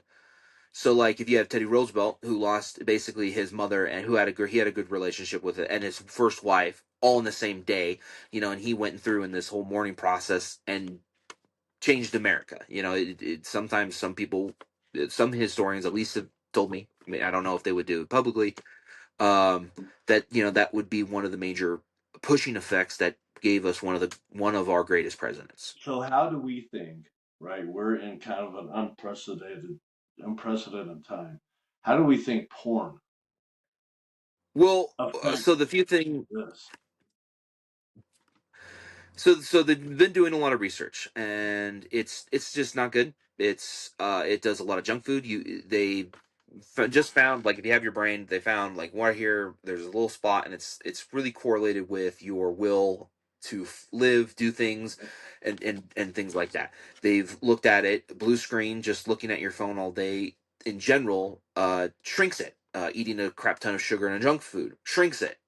So like if you have Teddy Roosevelt who lost basically his mother and who he had a good relationship with it and his first wife all in the same day, and he went through in this whole mourning process and changed America. Sometimes some people, some historians at least have told me. I mean, I don't know if they would do it publicly. Um, that that would be one of the major pushing effects that gave us one of our greatest presidents. So how do we think, right? We're in kind of an unprecedented time. How do we think porn Well, so affects the few thing this? so they've been doing a lot of research, and it's just not good. It does a lot of junk food. They just found like if you have your brain, they found like right here there's a little spot, and it's really correlated with your will to live, do things, and things like that. They've looked at it. Blue screen, just looking at your phone all day, in general, shrinks it. Eating a crap ton of sugar and junk food shrinks it.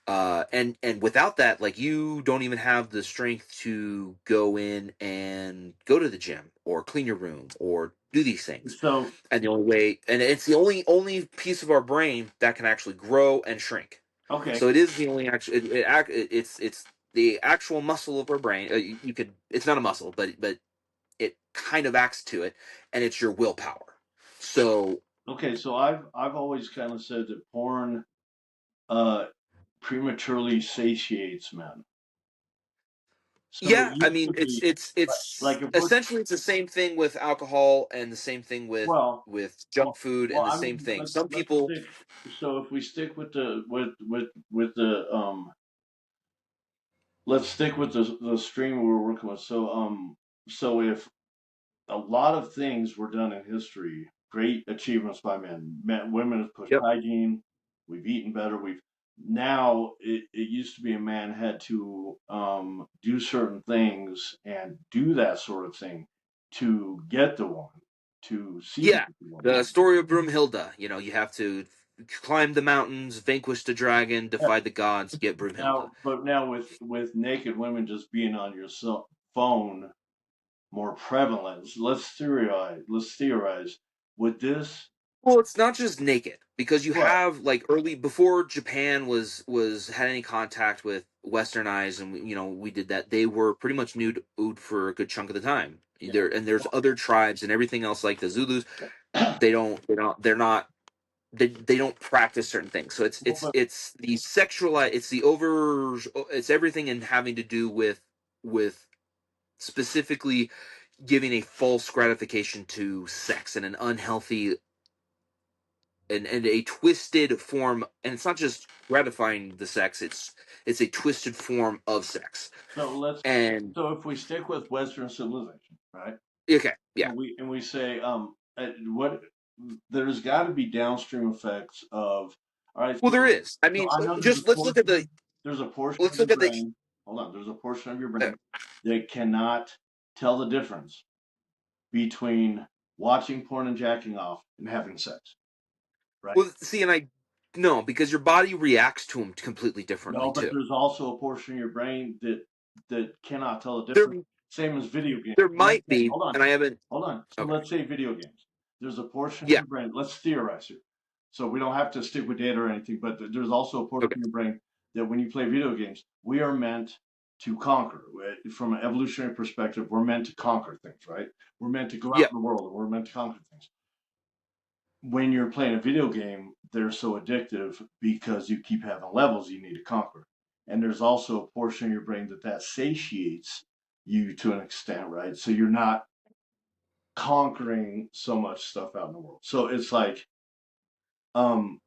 And without that, like you don't even have the strength to go in and go to the gym or clean your room or do these things. So And the only way, and it's the only piece of our brain that can actually grow and shrink. okay, So it is the only actual it's the actual muscle of our brain. You could it's not a muscle, but it kind of acts to it, and it's your willpower. So okay. So I've always kind of said that porn uh prematurely satiates men. So it yeah, I used mean to be like if we're essentially it's the same thing with alcohol and the same thing well, with junk food and the I same mean thing. Some let's people, stick. So if we stick with the with the let's stick with the stream we're working with. So if a lot of things were done in history, great achievements by men. Women have pushed yep. hygiene. We've eaten better. We've now it used to be a man had to do certain things and do that sort of thing to get the woman, to see Yeah, the woman. the story of Broomhilda. You have to climb the mountains, vanquish the dragon, defy the gods, get Broomhilda. Now with naked women just being on your phone more prevalent, let's theorize. Would this Well, it's not just naked because you what? have like early before Japan was had any contact with Western eyes, and we did that. They were pretty much nude for a good chunk of the time. There's other tribes and everything else like the Zulus. Yeah. They don't practice certain things. So it's Well, it's but it's the sexual. It's everything in having to do with specifically giving a false gratification to sex and an unhealthy and a twisted form, and it's not just gratifying the sex, it's a twisted form of sex. so let's And so if we stick with Western civilization, right? okay, yeah. And we say what there's got to be downstream effects of all right. Well, there So is. I so mean, I know just there's a portion of let's your look at the brain. Hold on, there's a portion of your uh, brain that cannot tell the difference between watching porn and jacking off and having sex, right? well, see, and I no, because your body reacts to them completely differently No, but too. there's also a portion of your brain that cannot tell the There difference. Same as video games. there So let's might say, be, and I haven't. hold on. So Okay, let's say video games. There's a portion of yeah, your brain. Let's theorize here. So we don't have to stick with data or anything, but there's also a portion okay, of your brain that when you play video games, we are meant to conquer. From an evolutionary perspective, we're meant to conquer things, right? We're meant to go out yeah. in the world and we're meant to conquer things. When you're playing a video game, they're so addictive because you keep having levels you need to conquer. And there's also a portion of your brain that satiates you to an extent, right? So you're not conquering so much stuff out in the world. So it's like um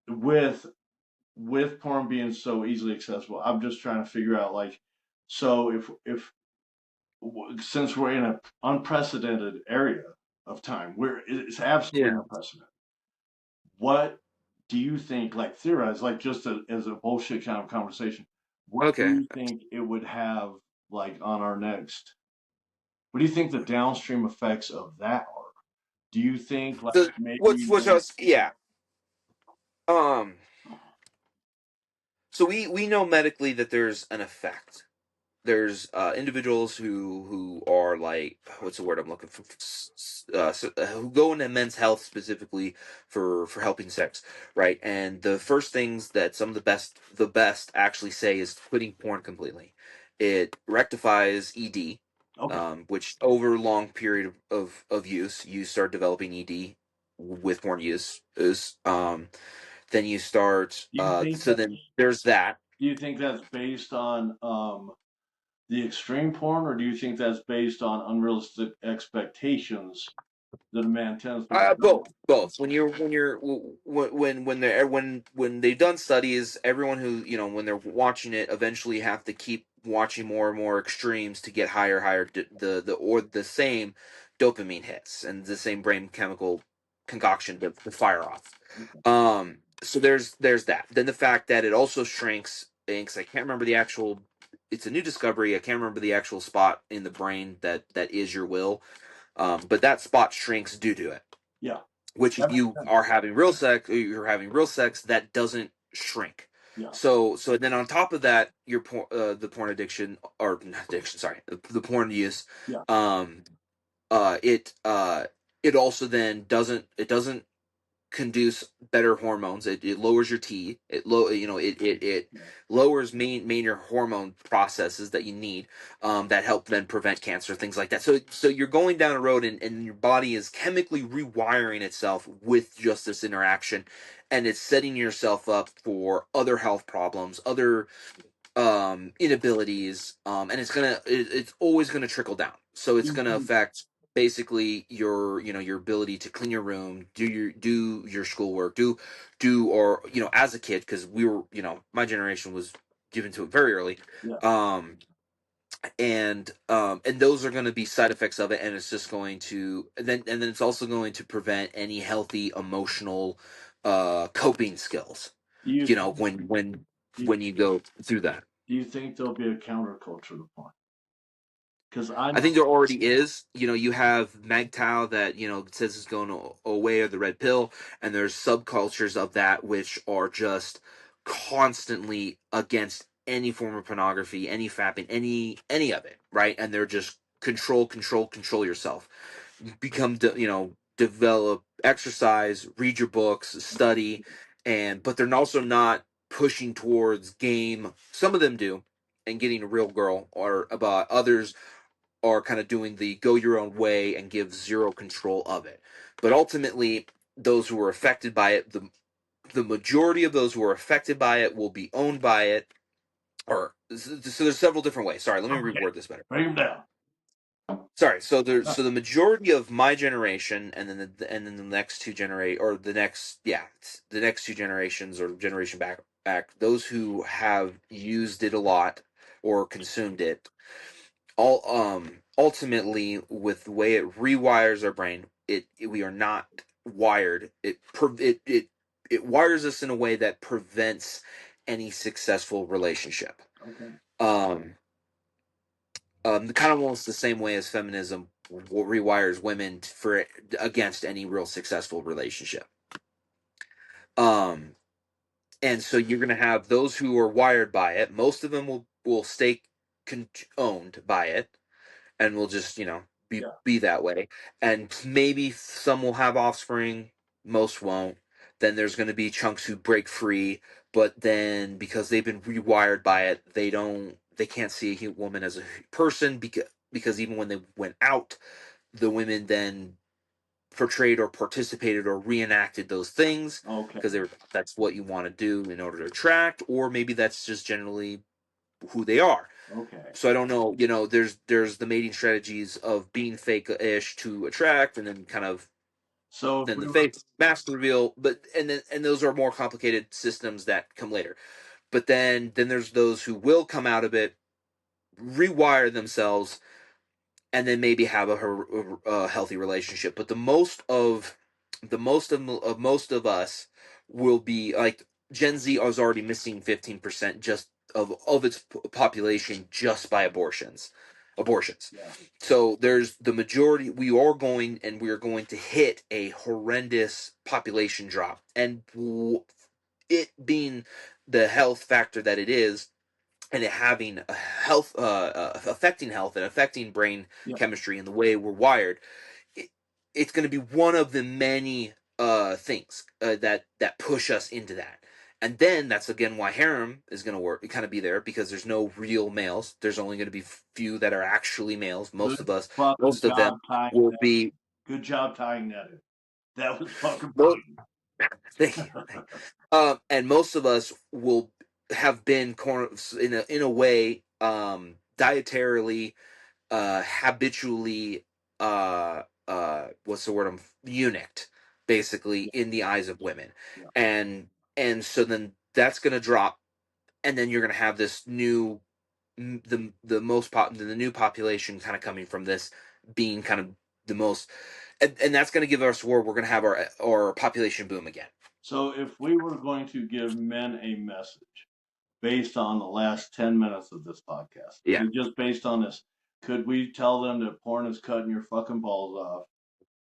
with with porn being so easily accessible, I'm just trying to figure out like, so if since we're in an unprecedented area of time, where it's absolutely Yeah. unprecedented, what do you think? Like theorize, like just as a bullshit kind of conversation, what do Okay. you think it would have like on our next? What do you think the downstream effects of that are? Do you think like The maybe what's when else? Yeah. Um. So we know medically that there's an effect. There's individuals who are like, what's the word I'm looking for, who go into men's health specifically for helping sex, right? And the first things that some of the best actually say is quitting porn completely. It rectifies ED, okay, which over a long period of use, you start developing ED with porn use. Is Then you start. do you think So that then there's that. do you think that's based on the extreme porn, or do you think that's based on unrealistic expectations that a man tends to develop? Both. When they've done studies, everyone who when they're watching it eventually have to keep watching more and more extremes to get higher the or the same dopamine hits and the same brain chemical concoction to fire off. Okay. So there's that. Then the fact that it also shrinks inks. I can't remember the actual. It's a new discovery. I can't remember the actual spot in the brain that is your will, but that spot shrinks due to it. Yeah, Which, if that makes you sense. are having real sex, or you're having real sex, that doesn't shrink. Yeah, So then on top of that, the porn addiction, or not addiction, sorry, the porn use, yeah, um, it also then doesn't conduce better hormones. It lowers your T. It yeah. lowers major hormone processes that you need, that help then prevent cancer, things like that. So you're going down a road, and your body is chemically rewiring itself with just this interaction, and it's setting yourself up for other health problems, other inabilities, and it's always gonna trickle down, so Do it's you gonna think, affect basically your ability to clean your room, do your schoolwork, or as a kid, because we were, my generation was given to it very early, yeah, um and those are going to be side effects of it, and it's just going to, and then it's also going to prevent any healthy emotional coping skills, do you do you, when you go through that. do you think there'll be a counterculture to porn? Because I I know, think there already is. You have MGTOW that says it's going away, or the red pill, and there's subcultures of that which are just constantly against any form of pornography, any fapping, any of it, right? And they're just control yourself, develop, exercise, read your books, study, but they're also not pushing towards game. Some of them do, and getting a real girl, or about others are kind of doing the go your own way and give zero control of it. But ultimately, those who are affected by it, the majority of those who are affected by it will be owned by it. Or so there's several different ways. Sorry, let me okay, reword this better. break them down. Sorry, so the majority of my generation, and then the next two generate or the next two generations, or generation back, those who have used it a lot or consumed it, all ultimately, with the way it rewires our brain, we are not wired, it wires us in a way that prevents any successful relationship. Okay, um Kind of almost the same way as feminism rewires women for against any real successful relationship. um and so you're going to have those who are wired by it. Most of them will stay owned by it, and will just yeah, be that way. And maybe some will have offspring, most won't. Then there's going to be chunks who break free, but then because they've been rewired by it, they can't see a woman as a person, because even when they went out, the women then portrayed or participated or reenacted those things, okay, because that's what you want to do in order to attract, or maybe that's just generally who they are. okay. So I don't know. There's the mating strategies of being fake-ish to attract, and then kind of So if Then we the were, face mask reveal, but and those are more complicated systems that come later. But then there's those who will come out of it, rewire themselves, and then maybe have a healthy relationship. But most of us will be like Gen Z is already missing 15% just of its population just by abortions. yeah. So there's the majority. We are going to hit a horrendous population drop, and it being the health factor that it is, and it having a health affecting health and affecting brain Yeah. chemistry and the way we're wired, it, it's going to be one of the many things that push us into that. And then that's again why harem is going to work, kind of be there, because there's no real males. There's only going to be few that are actually males. Good fucking Most of job them tying will that. be. Good job tying that in. That was fucking Most, brilliant. thank you. And most of us will have been in a way dietarily, habitually, what's the word, eunuched, basically, Yeah, in the eyes of women. yeah. And so then that's going to drop, and then you're going to have this new, the new population kind of coming from this being kind of the most, and that's going to give us where we're going to have our population boom again. So if we were going to give men a message based on the last 10 minutes of this podcast, Yeah. just based on this, could we tell them that porn is cutting your fucking balls off,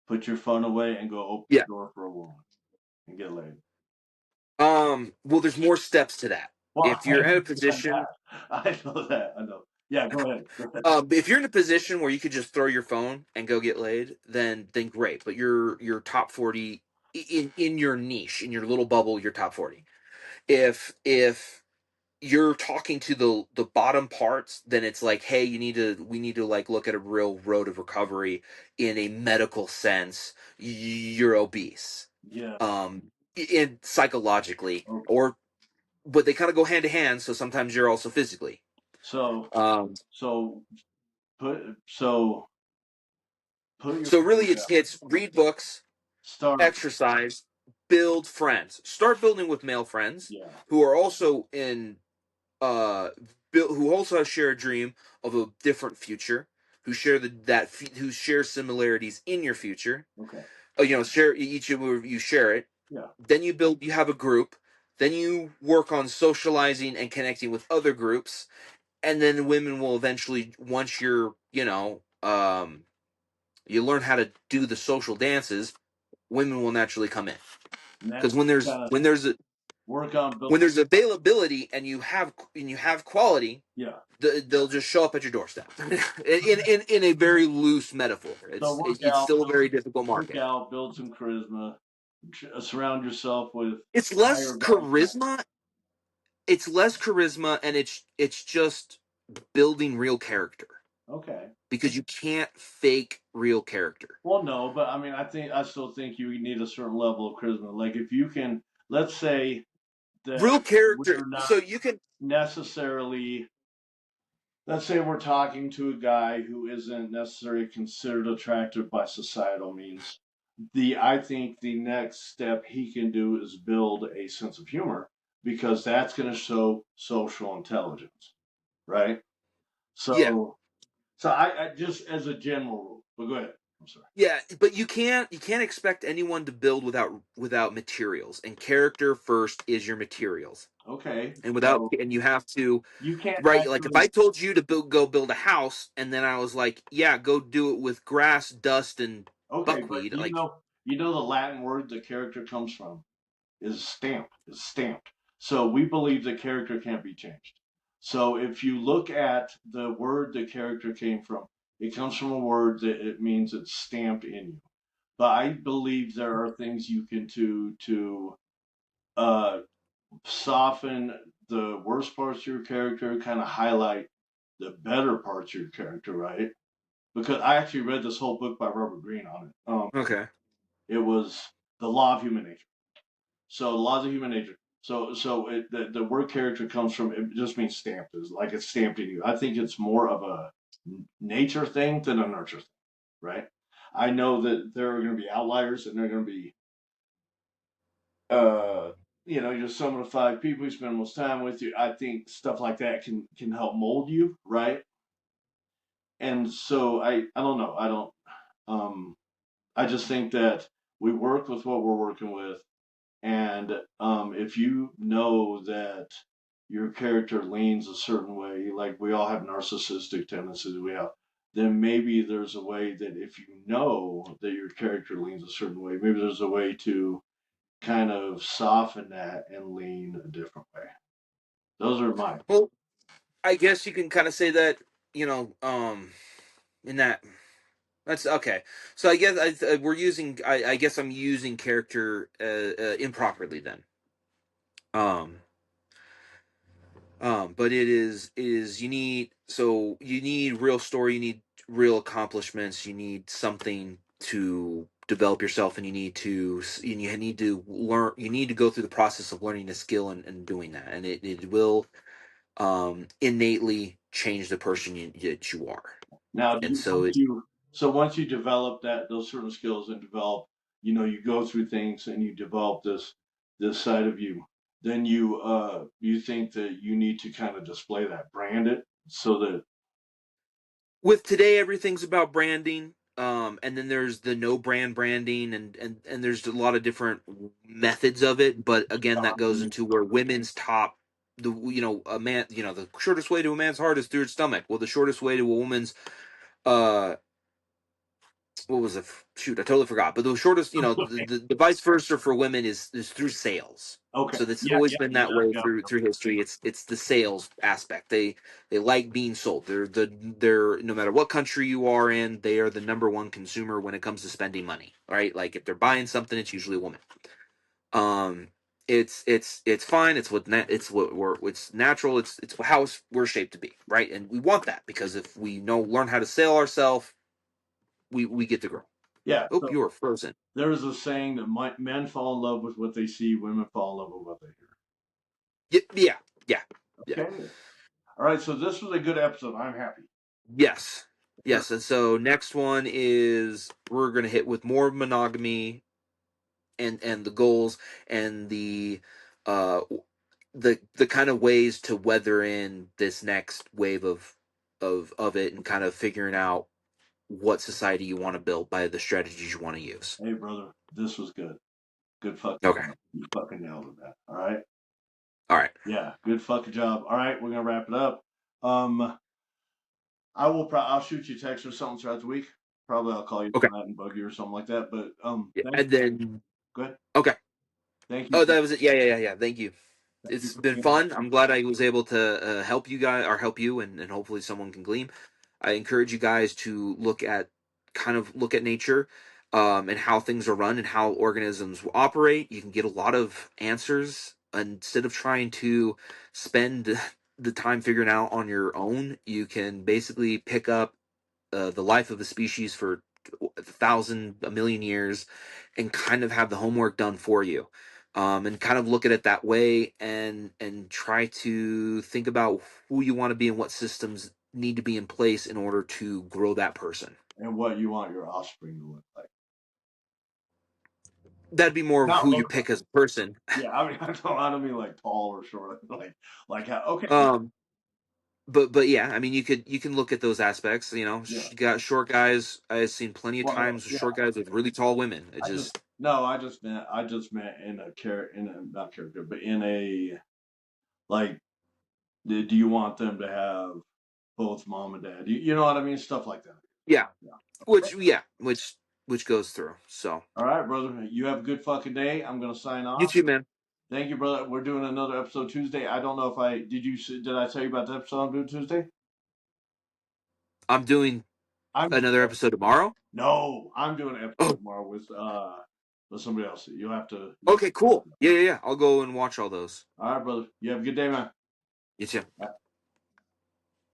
put your phone away, and go open the Yeah. door for a woman and get laid? Well, there's more steps to that. Well, If I you're in a understand position, that. I know that. I know. Yeah, go ahead. Go ahead. if you're in a position where you could just throw your phone and go get laid, then great. But you're top 40 in your niche, in your little bubble. You're top 40. If you're talking to the bottom parts, then it's like, hey, we need to like look at a real road of recovery in a medical sense. You're obese, Yeah. in psychologically, Okay. or but they kind of go hand to hand. So sometimes you're also physically. So, Um, so put so put your so really, phone down. it's read books, Start. exercise, build friends. Start building with male friends Yeah. who are also in uh who also share a dream of a different future, who share who share similarities in your future. Okay. Share each of you share it. Yeah. Then you have a group. Then you work on socializing and connecting with other groups, and then women will eventually, once you learn how to do the social dances, women will naturally come in, Next, because when there's kind of when there's a, work on building. when there's availability and you have quality, Yeah. they'll just show up at your doorstep. In a very loose metaphor, So it's still a very difficult work market. out, build some charisma, surround yourself with It's higher less value. charisma. It's less charisma, and it's just building real character, Okay. because you can't fake real character. Well, no, but I mean, I still think you need a certain level of charisma. Like if you can, let's say that Real character, we're not so you can. necessarily, let's say we're talking to a guy who isn't necessarily considered attractive by societal means. I think the next step he can do is build a sense of humor because that's going to show social intelligence, right? Yeah. So I just as a general rule, but go ahead. I'm sorry. Yeah, but you can't expect anyone to build without materials, and character first is your materials. Okay, And so you have to, you can't right, like if actually. I told you to go build a house, and then I was like, yeah, go do it with grass, dust, and Okay, but buckwheat, like, you know the Latin word the character comes from is stamped. So we believe the character can't be changed. So if you look at the word the character came from, it comes from a word that it means it's stamped in you. But I believe there are things you can do to uh, soften the worst parts of your character, kind of highlight the better parts of your character, right? Because I actually read this whole book by Robert Greene on it. okay, It was The Law of Human Nature. So the laws of human nature. The word character comes from it just means stamped. It's like it's stamped in you. I think it's more of a nature thing than a nurture thing, right? I know that there are going to be outliers, and there are going to be, you're some of the five people you spend most time with. You, I think stuff like that can help mold you, right? And so I don't know. I don't. Um, I just think that we work with what we're working with, and if you know that your character leans a certain way, like we all have narcissistic tendencies, we have, then maybe there's a way that if you know that your character leans a certain way, maybe there's a way to kind of soften that and lean a different way. Those are my Well, I guess you can kind of say that, in that. That's okay. So I guess we're using. I guess I'm using character improperly then. Um, but it is you need real story. You need real accomplishments. You need something to develop yourself, and you need to learn. You need to go through the process of learning a skill and doing that, and it will innately change the person that you are. now. And so it Once you develop those certain skills and develop, you go through things and you develop this side of you. Then you think that you need to kind of display that, brand it, so that with today everything's about branding, and then there's the no branding, and there's a lot of different methods of it, but again that goes into where women's top the a man, the shortest way to a man's heart is through his stomach. Well, the shortest way to a woman's uh what was it? Shoot, I totally forgot. But the shortest, the vice versa for women is through sales. okay, So that's yeah, always yeah, been yeah, that way yeah. through history. It's the sales aspect. They like being sold. They're no matter what country you are in, they are the number one consumer when it comes to spending money. Right? Like if they're buying something, it's usually a woman. Um, it's fine. It's natural. It's how we're shaped to be, right? And we want that because if we learn how to sell ourselves, we get to grow. Yeah. Oh, So you are frozen. there's a saying that men fall in love with what they see, women fall in love with what they Yeah, yeah, yeah, yeah. hear. Okay. All right. So this was a good episode. I'm happy. Yes, Sure. yes. And so next one is we're gonna hit with more monogamy and the goals and uh the kind of ways to weather in this next wave of it and kind of figuring out what society you want to build by the strategies you want to use. Hey, brother, this was good. Good fucking Okay. job. You fucking nailed it, man. All right. All right. Yeah, good fucking job. All right, we're gonna wrap it up. Um, I'll shoot you a text or something throughout the week. Probably I'll call you Okay. tonight and bug you or something like that. But Yeah. thank And then good. okay. Thank you Oh, for that was it. Yeah. Thank you. thank you It's for been being on. fun. I'm glad I was able to help you guys or help you, and hopefully someone can glean. I encourage you guys to look at nature, and how things are run and how organisms operate. You can get a lot of answers instead of trying to spend the time figuring out on your own. You can basically pick up the life of a species for a million years and kind of have the homework done for you, and kind of look at it that way and try to think about who you want to be and what systems need to be in place in order to grow that person. And what you want your offspring to look like. That'd be more of Not who you look like. pick as a person. Yeah, I mean I don't mean like tall or short. Like how okay, um but yeah, I mean you can look at those aspects. yeah. You got short guys. I've seen plenty of Well no, times with yeah. short guys with really tall women. It I just just no, I just meant in a not character, but in a like do you want them to have both mom and dad? You know what I mean? Stuff like that. yeah, Yeah. which yeah, which goes through. So All right, brother. You have a good fucking day. I'm gonna sign you off. too, man. Thank you, brother. We're doing another episode Tuesday. I don't know if I did. Did I tell you about the episode I'm doing Tuesday? I'm doing I'm another episode tomorrow. no. I'm doing an episode Oh, tomorrow with somebody else. You'll have to. okay, cool. Yeah. I'll go and watch all those. All right, brother. You have a good day, man. You too.